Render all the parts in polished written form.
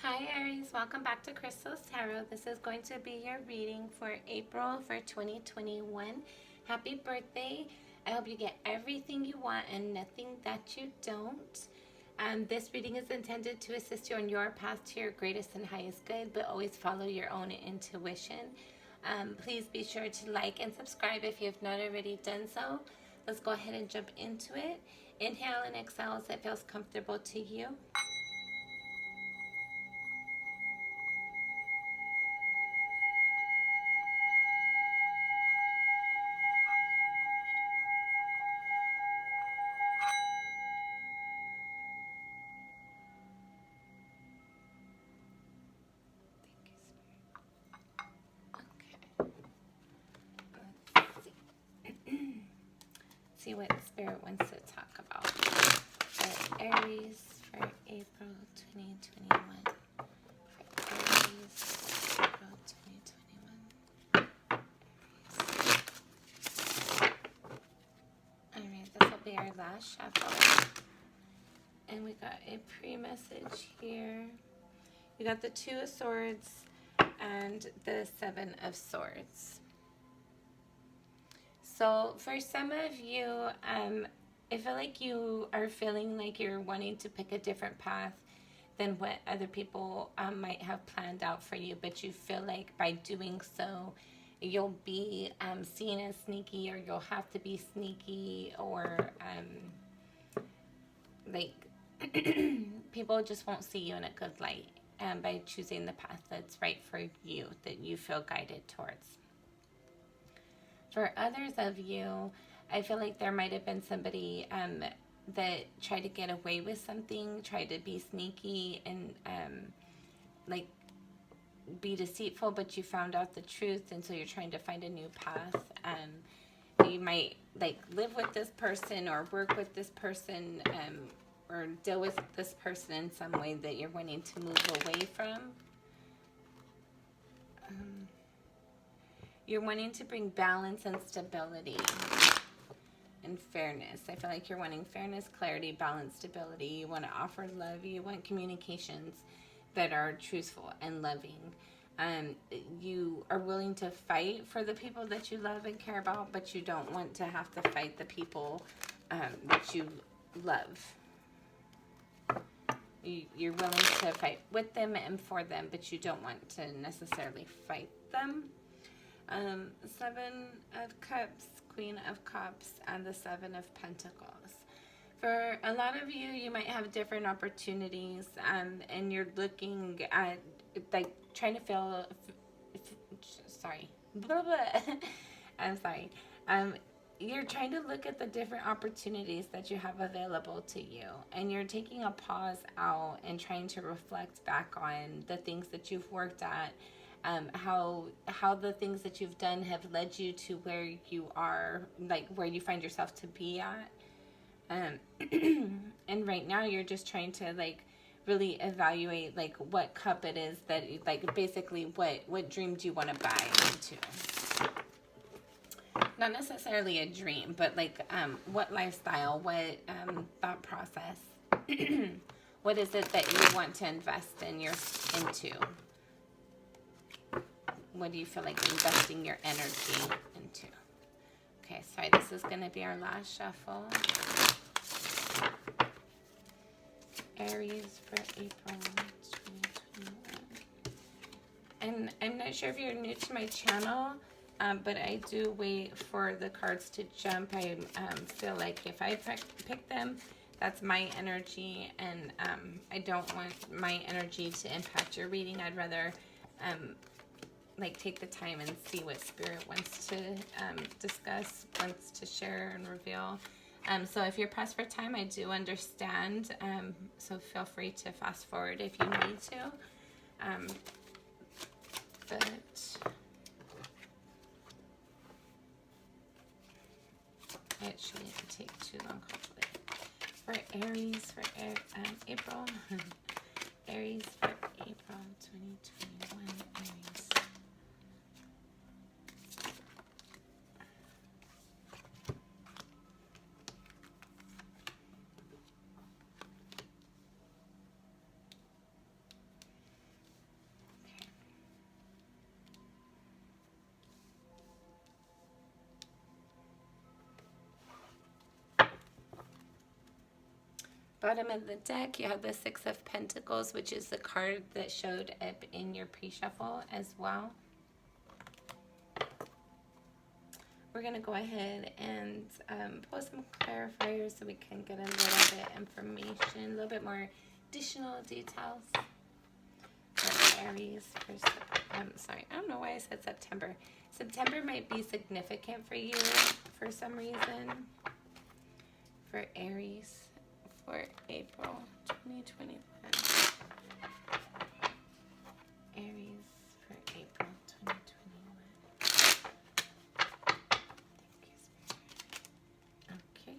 Hi Aries, welcome back to Crystal's Tarot. This is going to be your reading for April for 2021. Happy birthday. I hope you get everything you want and nothing that you don't. This reading is intended to assist you on your path to your greatest and highest good, but always follow your own intuition. Please be sure to like and subscribe if you have not already done so. Let's go ahead and jump into it. Inhale and exhale as it feels comfortable to you. Okay. See what Spirit wants to talk about. For Aries for April 2021. For Aries, April 2021. Alright, this will be our last shuffle. And we got a pre-message here. We got the Two of Swords and the Seven of Swords. So for some of you, I feel like you are feeling like you're wanting to pick a different path than what other people might have planned out for you, but you feel like by doing so, you'll be seen as sneaky, or you'll have to be sneaky, or like people just won't see you in a good light by choosing the path that's right for you, that you feel guided towards. For others of you, I feel like there might have been somebody that tried to get away with something, tried to be sneaky and like be deceitful, but you found out the truth, and so you're trying to find a new path. You might like live with this person or work with this person or deal with this person in some way that you're wanting to move away from. You're wanting to bring balance and stability and fairness. I feel like you're wanting fairness, clarity, balance, stability. You want to offer love. You want communications that are truthful and loving. You are willing to fight for the people that you love and care about, but you don't want to have to fight the people that you love. You're willing to fight with them and for them, but you don't want to necessarily fight them. Seven of Cups, Queen of Cups, and the Seven of Pentacles. For a lot of you, you might have different opportunities, and you're looking at, like, trying to feel, sorry, blah, blah. I'm sorry. You're trying to look at the different opportunities that you have available to you, and you're taking a pause out and trying to reflect back on the things that you've worked at, how the things that you've done have led you to where you are, like where you find yourself to be at. And right now you're just trying to like really evaluate like what cup it is that, like, basically what dream do you want to buy into. Not necessarily a dream, but like what lifestyle, what thought process, what is it that you want to invest into? What do you feel like investing your energy into? Okay, sorry, this is going to be our last shuffle. Aries for April 2021. And I'm not sure if you're new to my channel, but I do wait for the cards to jump. I feel like if I pick them, that's my energy, and I don't want my energy to impact your reading. I'd rather like take the time and see what Spirit wants to discuss, wants to share and reveal. So if you're pressed for time, I do understand. So feel free to fast forward if you need to. But it shouldn't take too long, hopefully. For Aries for April. Aries for April 2021. Aries. bottom of the deck, you have the Six of Pentacles, which is the card that showed up in your pre-shuffle as well. We're going to go ahead and pull some clarifiers so we can get a little bit information, a little bit more additional details for Aries. Sorry, I don't know why I said September. September might be significant for you for some reason. For Aries for April 2021. Aries for April 2021. Thank you, Spirit. Okay.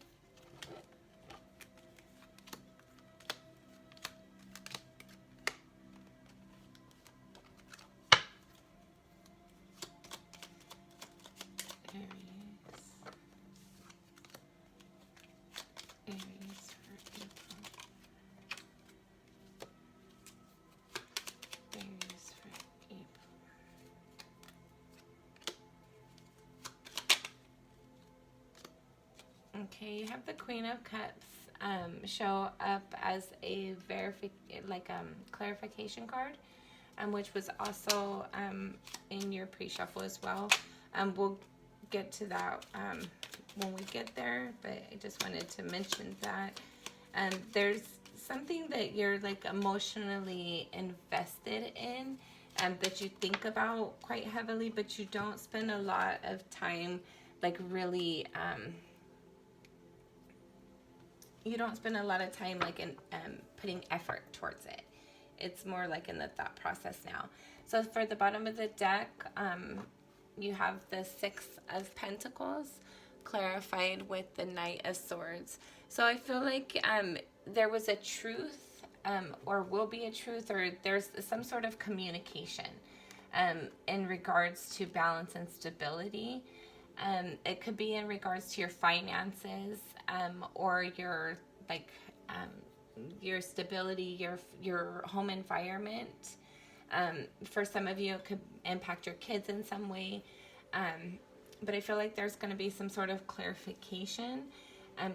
Aries for April. Aries for April. Okay, you have the Queen of Cups show up as a clarification card, which was also in your pre-shuffle as well. We'll get to that when we get there, but I just wanted to mention that there's something that you're like emotionally invested in that you think about quite heavily, but you don't spend a lot of time like really you don't spend a lot of time like in putting effort towards it. It's more like in the thought process now. So for the bottom of the deck, you have the Six of Pentacles clarified with the Knight of Swords. So I feel like there was a truth or will be a truth, or there's some sort of communication in regards to balance and stability. It could be in regards to your finances or your your stability, your home environment. For some of you, it could impact your kids in some way. But I feel like there's going to be some sort of clarification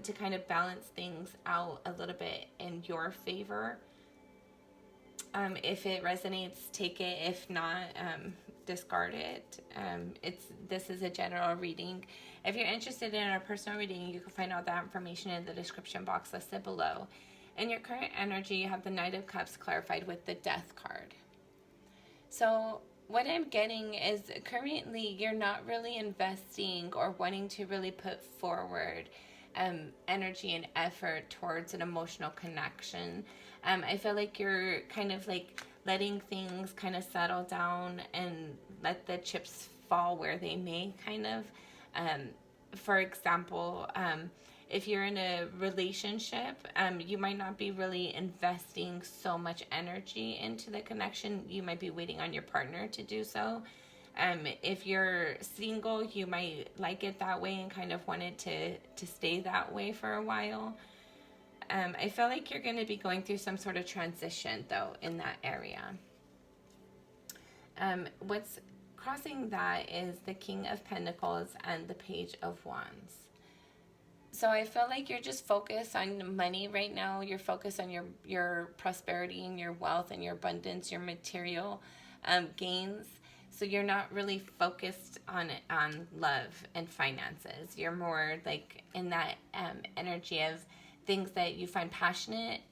to kind of balance things out a little bit in your favor. If it resonates, take it. If not, discard it. This is a general reading. If you're interested in a personal reading, you can find all that information in the description box listed below. In your current energy, you have the Knight of Cups clarified with the Death card. So what I'm getting is currently you're not really investing or wanting to really put forward energy and effort towards an emotional connection. I feel like you're kind of like letting things kind of settle down and let the chips fall where they may, kind of. For example, if you're in a relationship, you might not be really investing so much energy into the connection. You might be waiting on your partner to do so. If you're single, you might like it that way and kind of want it to stay that way for a while. I feel like you're going to be going through some sort of transition, though, in that area. What's crossing that is the King of Pentacles and the Page of Wands. So I feel like you're just focused on money right now. You're focused on your prosperity and your wealth and your abundance, your material gains. So you're not really focused on love and finances. You're more like in that energy of things that you find passionate,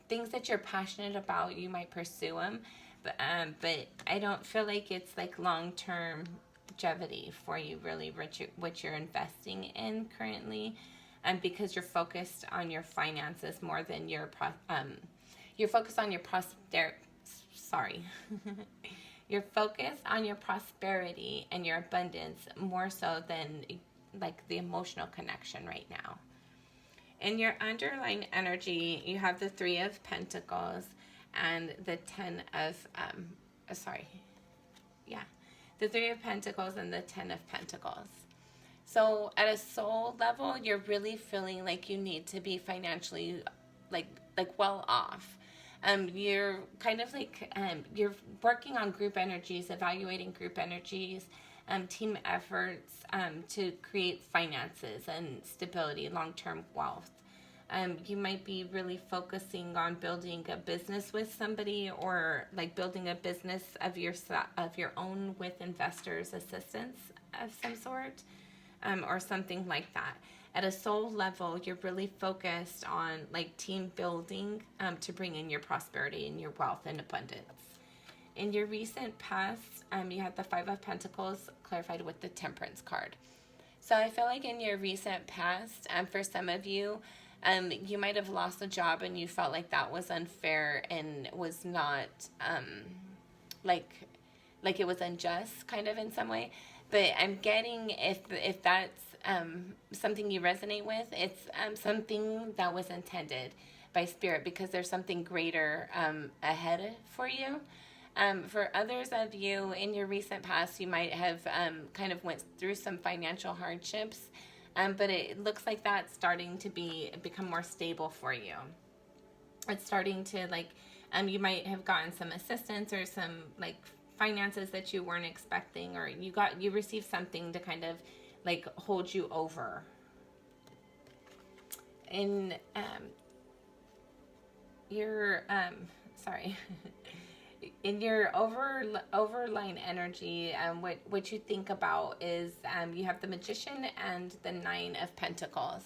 things that you're passionate about. You might pursue them, but I don't feel like it's like long-term longevity for you, really, what you're investing in currently, because you're focused on your finances more than you're focused on your you're focused on your prosperity and your abundance more so than like the emotional connection right now. In your underlying energy, you have the Three of Pentacles and the the Three of Pentacles and the Ten of Pentacles. So at a soul level, you're really feeling like you need to be financially like well off. You're kind of like you're working on group energies, evaluating group energies, team efforts to create finances and stability, long-term wealth. You might be really focusing on building a business with somebody, or like building a business of your own with investors' assistance of some sort, or something like that. At a soul level, you're really focused on like team building, to bring in your prosperity and your wealth and abundance. In your recent past, you had the Five of Pentacles clarified with the Temperance card. So I feel like in your recent past, for some of you, you might have lost a job and you felt like that was unfair and was not, like it was unjust kind of in some way. But I'm getting, if that's something you resonate with, it's something that was intended by Spirit, because there's something greater ahead for you. For others of you in your recent past, you might have kind of went through some financial hardships, but it looks like that's starting to become more stable for you. It's starting to, like, you might have gotten some assistance or some like finances that you weren't expecting, or you received something to kind of like hold you over. In your in your overlying energy, what you think about is, you have the Magician and the Nine of Pentacles.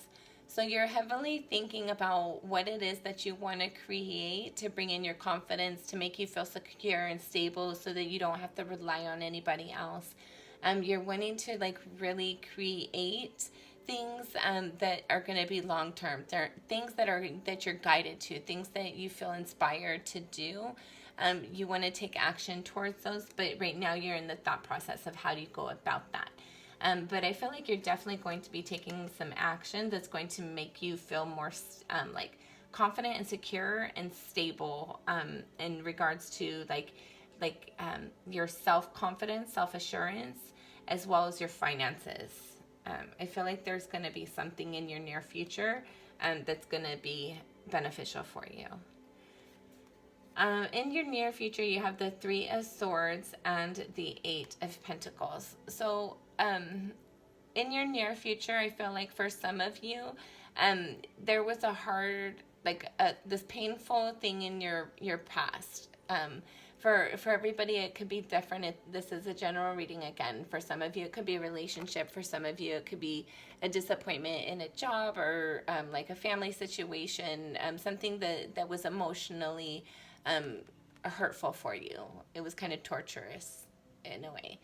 So you're heavily thinking about what it is that you want to create to bring in your confidence, to make you feel secure and stable so that you don't have to rely on anybody else. You're wanting to like really create things that are going to be long-term. They're things that you're guided to, things that you feel inspired to do. You want to take action towards those, but right now you're in the thought process of how do you go about that. But I feel like you're definitely going to be taking some action that's going to make you feel more like confident and secure and stable, in regards to like your self-confidence, self-assurance, as well as your finances. I feel like there's going to be something in your near future that's going to be beneficial for you. In your near future, you have the Three of Swords and the Eight of Pentacles. So in your near future, I feel like for some of you, there was a hard, this painful thing in your past. For everybody, it could be different. This is a general reading again. For some of you, it could be a relationship. For some of you, it could be a disappointment in a job, or like a family situation, something that was emotionally hurtful for you. It was kind of torturous in a way.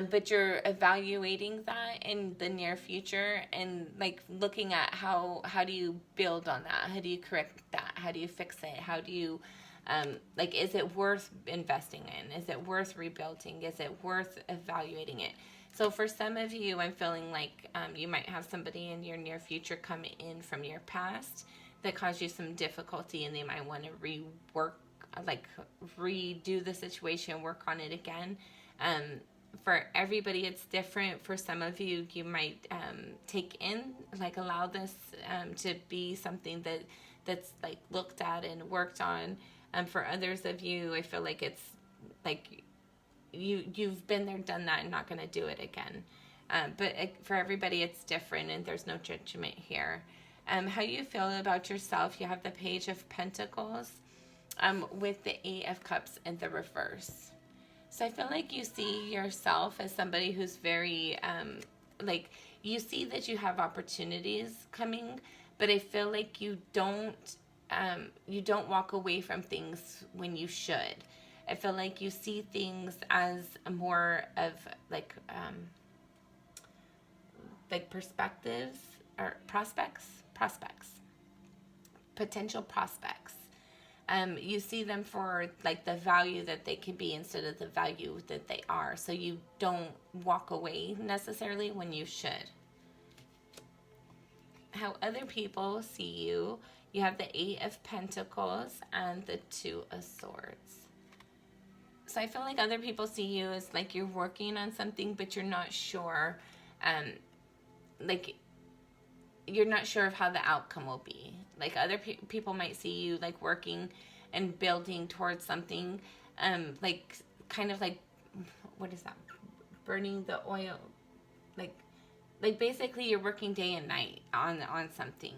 But you're evaluating that in the near future and like looking at how do you build on that? How do you correct that? How do you fix it? How do you, is it worth investing in? Is it worth rebuilding? Is it worth evaluating it? So for some of you, I'm feeling like you might have somebody in your near future come in from your past that caused you some difficulty, and they might want to redo the situation, work on it again. For everybody, it's different. For some of you, you might allow this to be something that's like looked at and worked on. For others of you, I feel like it's like you've been there, done that, and not going to do it again. But for everybody, it's different, and there's no judgment here. How you feel about yourself, you have the Page of Pentacles with the Eight of Cups in the reverse. So I feel like you see yourself as somebody who's very, you see that you have opportunities coming, but I feel like you don't walk away from things when you should. I feel like you see things as more of perspectives or prospects, potential prospects. You see them for like the value that they can be instead of the value that they are. So you don't walk away necessarily when you should. How other people see you, you have the Eight of Pentacles and the Two of Swords. So I feel like other people see you as like you're working on something, but you're not sure, you're not sure of how the outcome will be. Like other people might see you like working and building towards something, what is that? Burning the oil, like basically you're working day and night on something,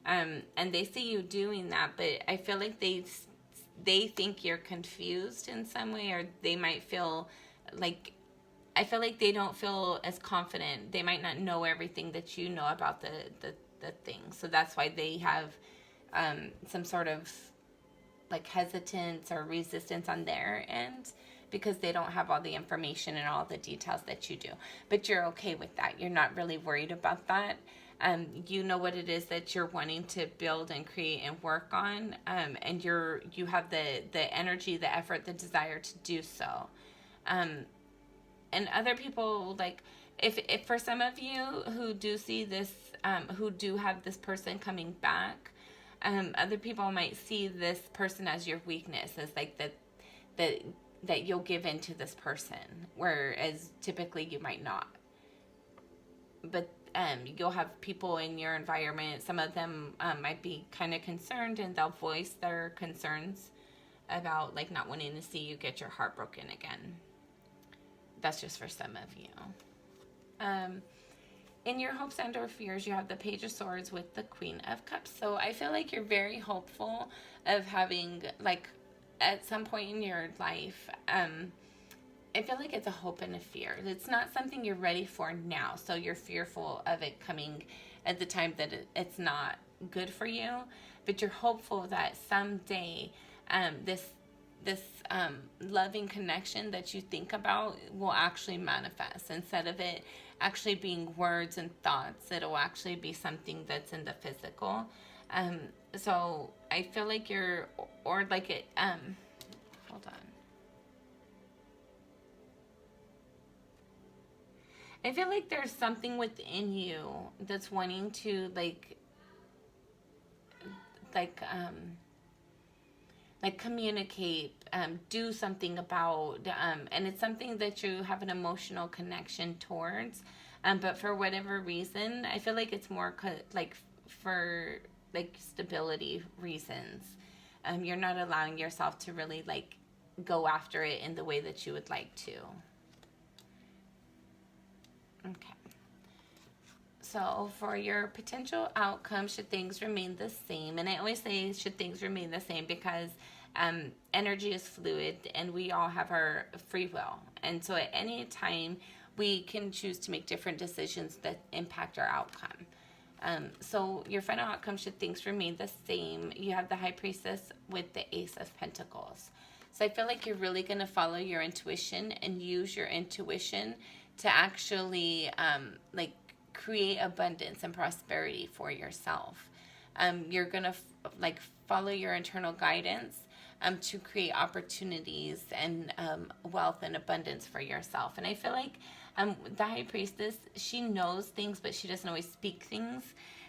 And they see you doing that, but I feel like they think you're confused in some way, or they might feel like, I feel like they don't feel as confident. They might not know everything that you know about the thing. So that's why they have some sort of like hesitance or resistance on their end, because they don't have all the information and all the details that you do. But you're okay with that. You're not really worried about that. You know what it is that you're wanting to build and create and work on, and you have the energy, the effort, the desire to do so. And other people, like, if for some of you who do see this, who do have this person coming back, other people might see this person as your weakness, as like that you'll give in to this person, whereas typically you might not. But you'll have people in your environment, some of them might be kind of concerned, and they'll voice their concerns about like not wanting to see you get your heart broken again. That's just for some of you. In your hopes and or fears, you have the Page of Swords with the Queen of Cups. So I feel like you're very hopeful of having, like, at some point in your life, I feel like it's a hope and a fear. It's not something you're ready for now, so you're fearful of it coming at the time that it's not good for you. But you're hopeful that someday this loving connection that you think about will actually manifest. Instead of it actually being words and thoughts, it'll actually be something that's in the physical. So I feel like you're, or like it, hold on. I feel like there's something within you that's wanting to like communicate, do something about, and it's something that you have an emotional connection towards, but for whatever reason, I feel like it's more for like stability reasons. You're not allowing yourself to really like go after it in the way that you would like to. Okay. So for your potential outcome, should things remain the same, and I always say should things remain the same because energy is fluid and we all have our free will. And so at any time, we can choose to make different decisions that impact our outcome. So your final outcome, should things remain the same, you have the High Priestess with the Ace of Pentacles. So I feel like you're really going to follow your intuition and use your intuition to actually like create abundance and prosperity for yourself. You're going to like follow your internal guidance to create opportunities and wealth and abundance for yourself. And I feel like the High Priestess, she knows things, but she doesn't always speak things.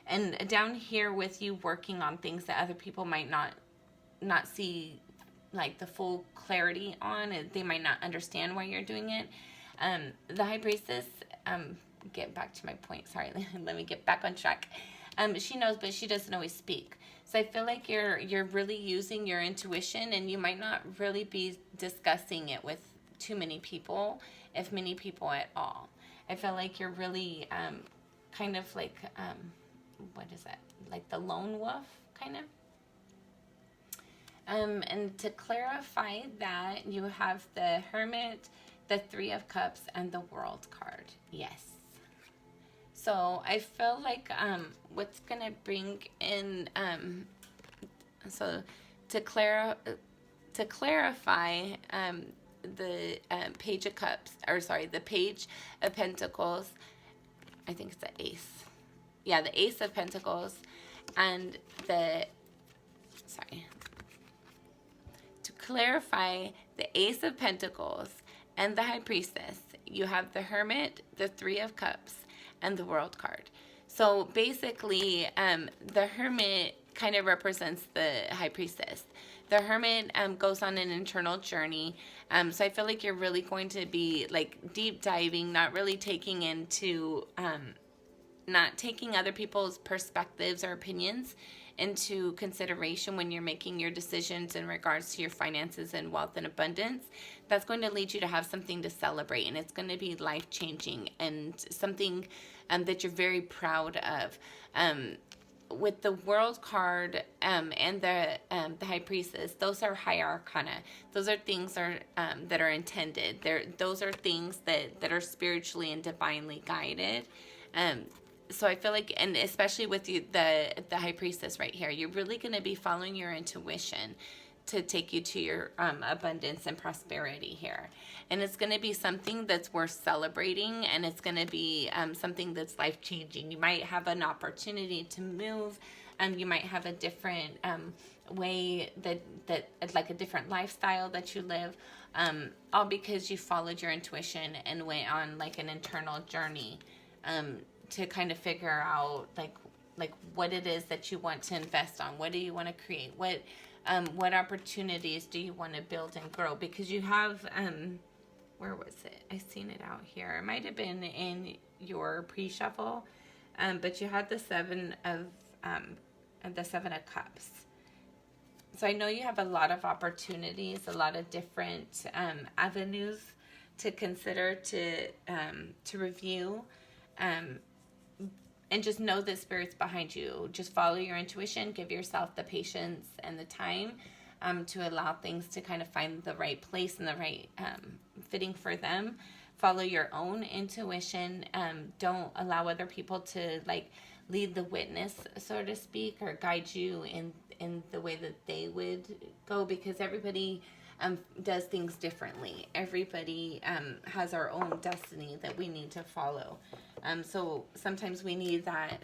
And down here with you working on things that other people might not see like the full clarity on, and they might not understand why you're doing it. The High Priestess, get back to my point, sorry, let me get back on track. She knows, but she doesn't always speak. So I feel like you're really using your intuition, and you might not really be discussing it with too many people, if many people at all. I feel like you're really kind of like, what is that? Like the lone wolf, kind of. And to clarify that, you have the Hermit, the Three of Cups, and the World card. Yes. So I feel like what's going to bring in, so to clarify the Page of Cups, or sorry, the Page of Pentacles, I think it's the Ace. Yeah, the Ace of Pentacles, and to clarify the Ace of Pentacles and the High Priestess, you have the Hermit, the Three of Cups, and the World card. So basically, the Hermit kind of represents the High Priestess. The Hermit goes on an internal journey. So I feel like you're really going to be like deep diving, not really taking into, not taking other people's perspectives or opinions into consideration when you're making your decisions in regards to your finances and wealth and abundance. That's going to lead you to have something to celebrate, and it's going to be life-changing and something that you're very proud of. with the World card and the High Priestess, those are high arcana. Those are things that are intended. Those are things that are spiritually and divinely guided. So I feel like, and especially with you, the High Priestess right here, you're really going to be following your intuition to take you to your abundance and prosperity here. And it's going to be something that's worth celebrating, and it's going to be something that's life-changing. You might have an opportunity to move, you might have a different way that like a different lifestyle that you live, all because you followed your intuition and went on like an internal journey to kind of figure out like what it is that you want to invest on. What do you want to create? What opportunities do you want to build and grow? Because you have, where was it? I seen it out here. It might have been in your pre-shuffle, but you had the Seven of Cups. So I know you have a lot of opportunities, a lot of different avenues to consider, to review, and just know that Spirit's behind you. Just follow your intuition. Give yourself the patience and the time to allow things to kind of find the right place and the right fitting for them. Follow your own intuition. Don't allow other people to like lead the witness, so to speak, or guide you in the way that they would go, because everybody does things differently. Everybody has our own destiny that we need to follow. So sometimes we need that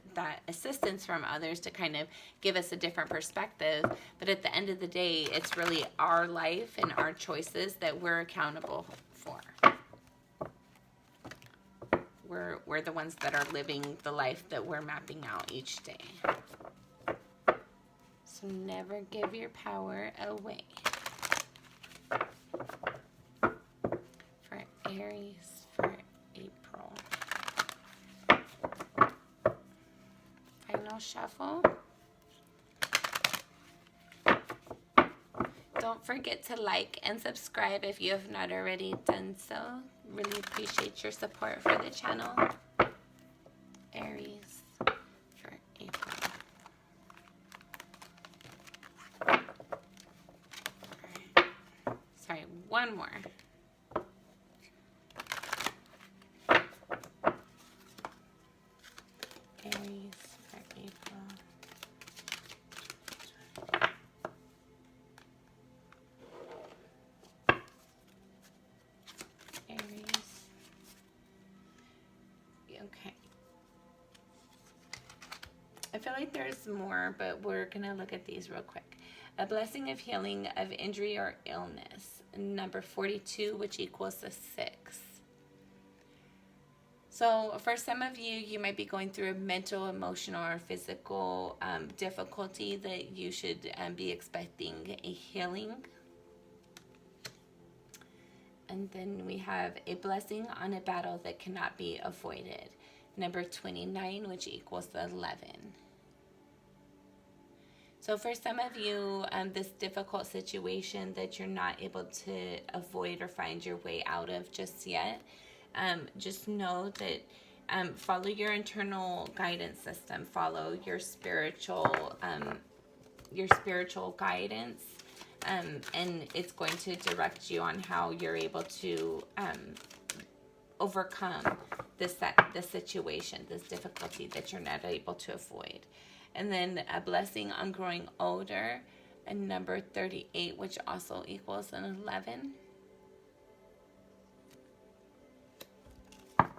assistance from others to kind of give us a different perspective. But at the end of the day, it's really our life and our choices that we're accountable for. We're the ones that are living the life that we're mapping out each day. So never give your power away. For Aries for April. Final shuffle. Don't forget to like and subscribe if you have not already done so. Really appreciate your support for the channel. Aries for April. Sorry, one more. Aries for April. Aries. Okay. I feel like there's more, but we're going to look at these real quick. A blessing of healing of injury or illness. Number 42, which equals a 6. So for some of you, you might be going through a mental, emotional, or physical difficulty that you should be expecting a healing. And then we have a blessing on a battle that cannot be avoided. Number 29, which equals 11. So for some of you, this difficult situation that you're not able to avoid or find your way out of just yet, just know that follow your internal guidance system, follow your spiritual guidance, and it's going to direct you on how you're able to overcome this situation, this difficulty that you're not able to avoid. And then a blessing on growing older, and number 38, which also equals an 11. Alright,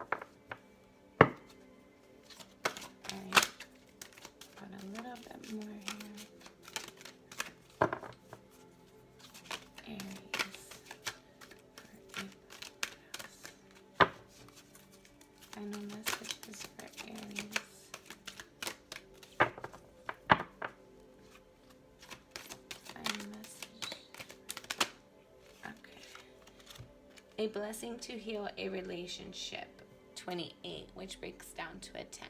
got a little bit more here. Aries for April. Final messages for Aries. A blessing to heal a relationship, 28, which breaks down to a 10.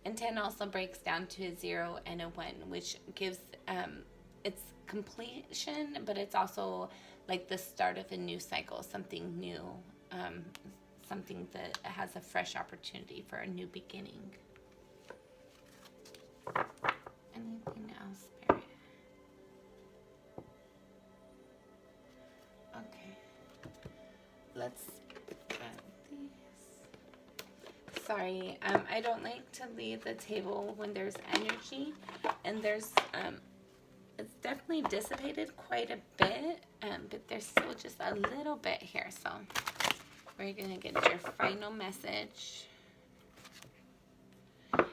And 10 also breaks down to a 0 and a 1, which gives it's completion, but it's also like the start of a new cycle, something new, something that has a fresh opportunity for a new beginning. let's add these. Sorry, I don't like to leave the table when there's energy, and there's it's definitely dissipated quite a bit, but there's still just a little bit here. So we're gonna get your final message.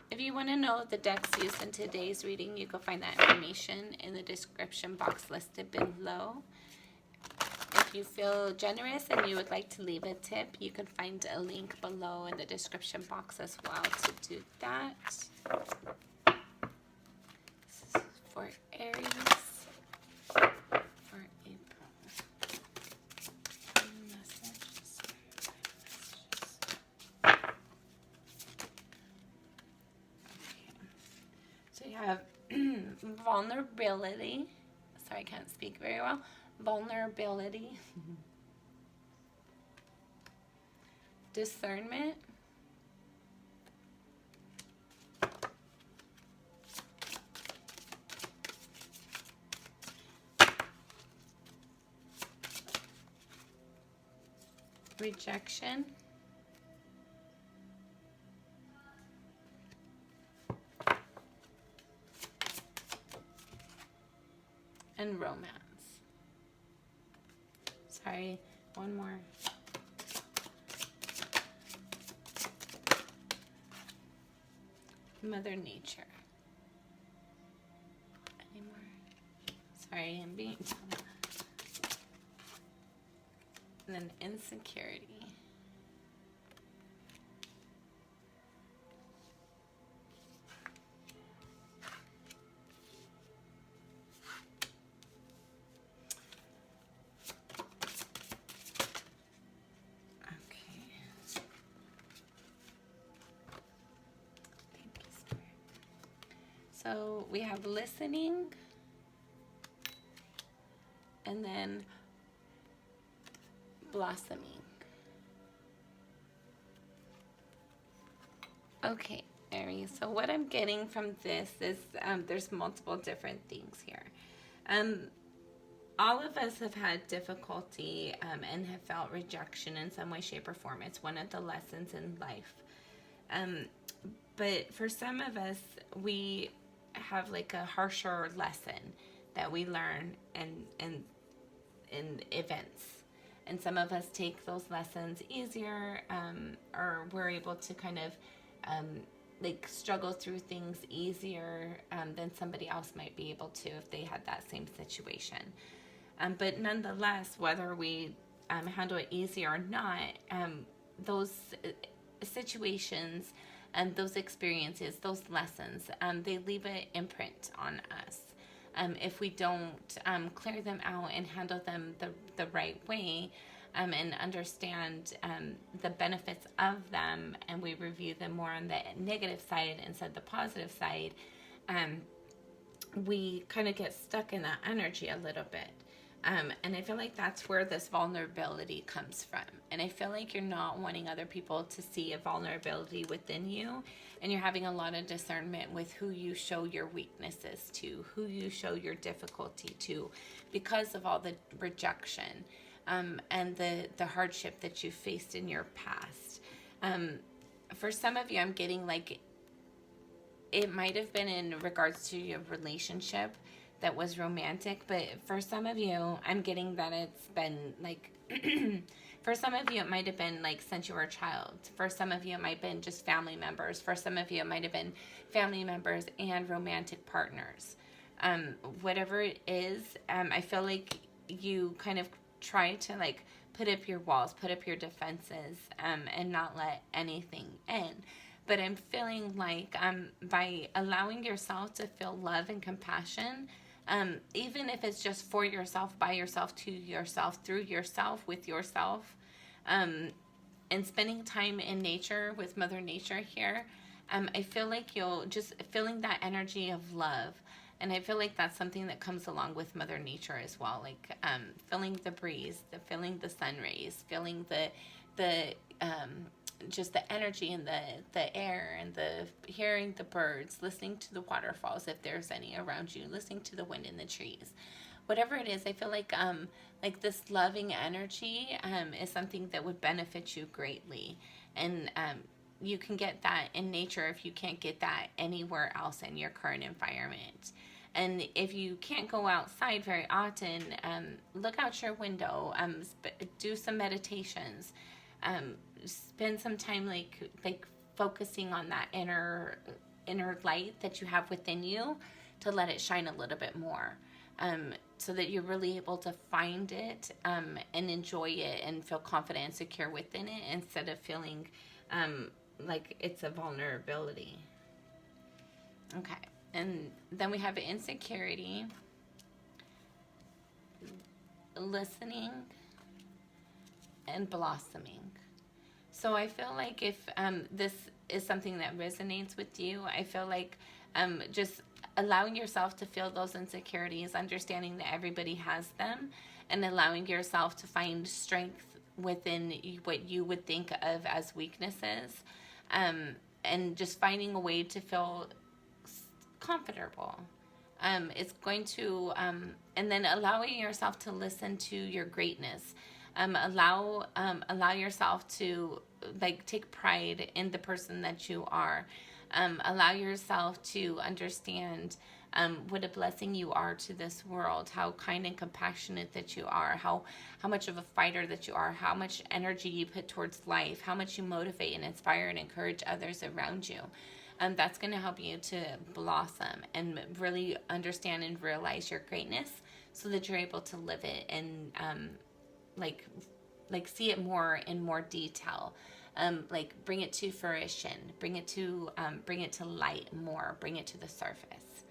If you want to know the decks used in today's reading, you can find that information in the description box listed below. If you feel generous and you would like to leave a tip, you can find a link below in the description box as well to do that. This is for Aries for April. Messages. So you have vulnerability. Sorry, I can't speak very well. Vulnerability. Discernment. Rejection. And romance. Sorry, one more. Mother Nature. Any more? Sorry, I'm being told. And then insecurity. So we have listening, and then blossoming. Okay, Aries, so what I'm getting from this is there's multiple different things here. All of us have had difficulty and have felt rejection in some way, shape, or form. It's one of the lessons in life. But for some of us, we have like a harsher lesson that we learn in events, and some of us take those lessons easier, or we're able to kind of like struggle through things easier than somebody else might be able to if they had that same situation. But nonetheless, whether we handle it easy or not, those situations and those experiences, those lessons, they leave an imprint on us. If we don't clear them out and handle them the right way, and understand the benefits of them, and we review them more on the negative side instead of the positive side, we kind of get stuck in that energy a little bit. And I feel like that's where this vulnerability comes from. And I feel like you're not wanting other people to see a vulnerability within you. And you're having a lot of discernment with who you show your weaknesses to, who you show your difficulty to, because of all the rejection and the hardship that you faced in your past. For some of you, I'm getting like, it might have been in regards to your relationship that was romantic, but for some of you, I'm getting that it's been like, for some of you, it might have been like since you were a child. For some of you, it might have been just family members. For some of you, it might have been family members and romantic partners. Whatever it is, I feel like you kind of try to like put up your walls, put up your defenses, and not let anything in. But I'm feeling like by allowing yourself to feel love and compassion, even if it's just for yourself, by yourself, to yourself, through yourself, with yourself, and spending time in nature with Mother Nature here, I feel like you'll just feeling that energy of love. And I feel like that's something that comes along with Mother Nature as well, like feeling the breeze, feeling the sun rays, feeling the just the energy in the air, and the hearing the birds, listening to the waterfalls if there's any around you, listening to the wind in the trees. whatever it is, I feel like this loving energy is something that would benefit you greatly. And you can get that in nature if you can't get that anywhere else in your current environment. And if you can't go outside very often, look out your window, do some meditations, spend some time like focusing on that inner light that you have within you to let it shine a little bit more, so that you're really able to find it and enjoy it and feel confident and secure within it, instead of feeling like it's a vulnerability. Okay. And then we have insecurity, listening, and blossoming. So I feel like if this is something that resonates with you, I feel like just allowing yourself to feel those insecurities, understanding that everybody has them, and allowing yourself to find strength within what you would think of as weaknesses, and just finding a way to feel comfortable. It's going to, and then allowing yourself to listen to your greatness. Allow yourself to like take pride in the person that you are. Allow yourself to understand what a blessing you are to this world, how kind and compassionate that you are, how much of a fighter that you are, how much energy you put towards life, how much you motivate and inspire and encourage others around you. That's going to help you to blossom and really understand and realize your greatness, so that you're able to live it and like see it more in more detail. Like bring it to fruition, bring it to light more, bring it to the surface.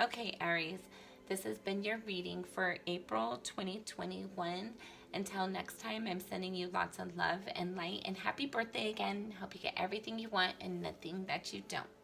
Okay, Aries, this has been your reading for April 2021. Until next time, I'm sending you lots of love and light, and happy birthday again. Hope you get everything you want and nothing that you don't.